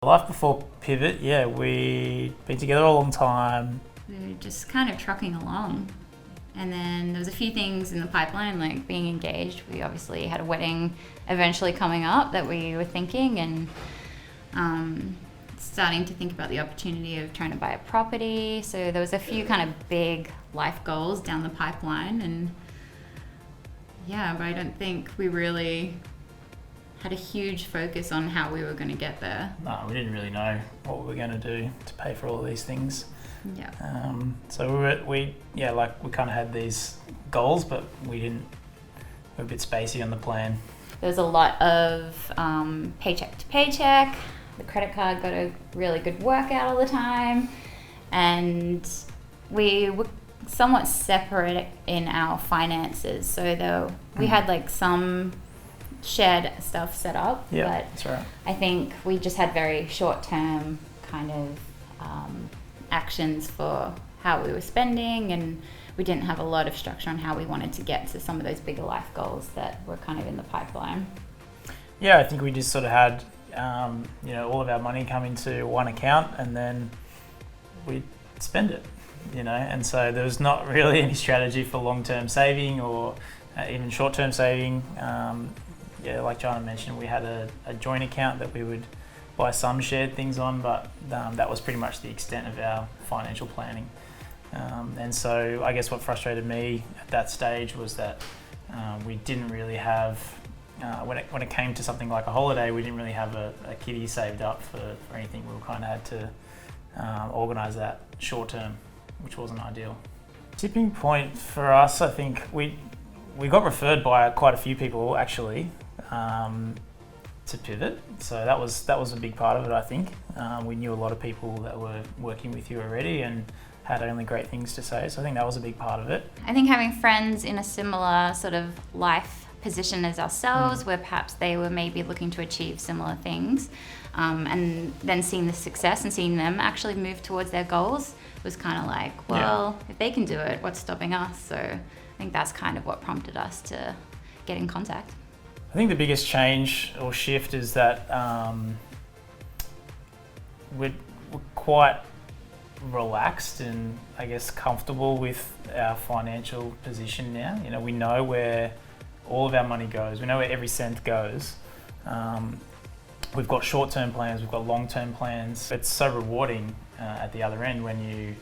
Life before Pivot, yeah, we'd been together a long time. We were just kind of trucking along. And then there was a few things in the pipeline, like being engaged. We obviously had a wedding eventually coming up that we were thinking, and starting to think about the opportunity of trying to buy a property. So there was a few kind of big life goals down the pipeline, and yeah, but I don't think we really had a huge focus on how we were going to get there. No, we didn't really know what we were going to do to pay for all of these things. Yeah. So we kind of had these goals, but we were a bit spacey on the plan. There was a lot of paycheck to paycheck. The credit card got a really good workout all the time, and we were somewhat separate in our finances. So we had like some shared stuff set up, Yeah, but that's right. I think we just had very short-term kind of actions for how we were spending, and we didn't have a lot of structure on how we wanted to get to some of those bigger life goals that were kind of in the pipeline. Yeah, I think we just sort of had all of our money come into one account, and then we'd spend it, and so there was not really any strategy for long-term saving or even short-term saving. Like Jahna mentioned, we had a joint account that we would buy some shared things on, but that was pretty much the extent of our financial planning. And so I guess what frustrated me at that stage was that we didn't really have, when it came to something like a holiday, we didn't really have a kitty saved up for anything. We kind of had to organise that short term, which wasn't ideal. Tipping point for us, I think we got referred by quite a few people actually to Pivot, so that was a big part of it. I think we knew a lot of people that were working with you already and had only great things to say, so I think that was a big part of it. I think having friends in a similar sort of life position as ourselves, where perhaps they were maybe looking to achieve similar things, and then seeing the success and seeing them actually move towards their goals was kind of like, well, if they can do it, what's stopping us? So I think that's kind of what prompted us to get in contact. I think the biggest change or shift is that we're quite relaxed and I guess comfortable with our financial position now. We know where all of our money goes. We know where every cent goes. We've got short-term plans, we've got long-term plans. It's so rewarding at the other end when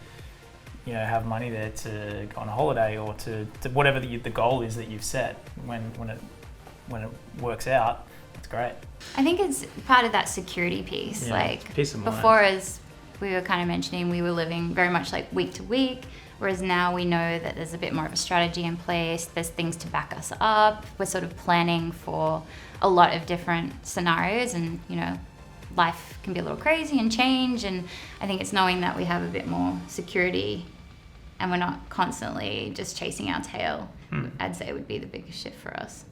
you have money there to go on a holiday or to whatever the goal is that you've set. When it works out, it's great. I think it's part of that security piece. Yeah, like peace of mind. Before, as we were kind of mentioning, we were living very much like week to week, whereas now we know that there's a bit more of a strategy in place. There's things to back us up. We're sort of planning for a lot of different scenarios, and life can be a little crazy and change, and I think it's knowing that we have a bit more security and we're not constantly just chasing our tail. I'd say would be the biggest shift for us.